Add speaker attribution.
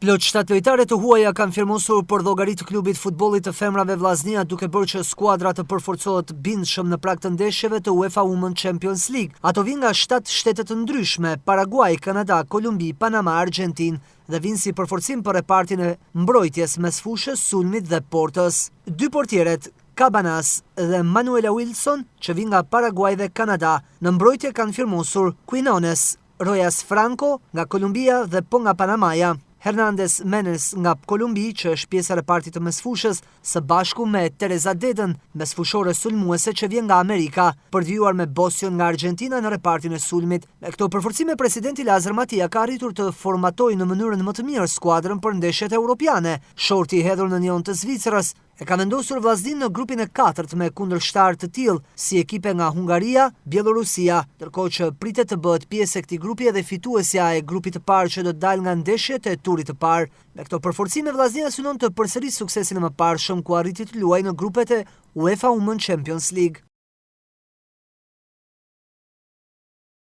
Speaker 1: Plot 7 lojtare të huaja kanë firmosur për llogari të klubit futbollit të femrave Vllaznia, duke bërë që skuadra të përforcohet bindshëm në prag të ndeshjeve të UEFA Women Champions League. Ato vinë nga 7 shtete të ndryshme: Paraguay, Kanada, Kolumbi, Panama, Argjentinë, dhe vinë si përforcim për repartin e mbrojtjes mes fushës, sulmit dhe portës. Dy portieret, Cabanas dhe Manuela Wilson, që vinë nga Paraguay dhe Kanada, në mbrojtje kanë firmosur Quinones, Rojas Franco nga Kolumbia dhe po nga Panamaja, Hernandez Menes nga Kolumbi, që është pjesë e repartit të mesfushës, së bashku me Teresa Deden, mesfushore sulmuese që vjen nga Amerika, përvijuar me Bosion nga Argentina në repartin e sulmit. Me këto përforcime, presidenti Lazar Matia ka arritur të formatojë në mënyrën më të mirë skuadrën për ndeshjet europiane. Shorti i hedhur në Nyon të Zvicrës e ka vendosur Vllaznin në grupin e 4 me kundërshtar të tillë si ekipe nga Hungaria, Bielorusia, ndërkohë që pritet të bëhet pjesë e këtij grupi edhe fituesja e grupit të parë që do të dalë nga ndeshjet e turit të parë. Me këto përforcime, Vllaznia synon të përsërisë suksesin e mëparshëm ku arriti të luajë në grupet e UEFA Women Champions League.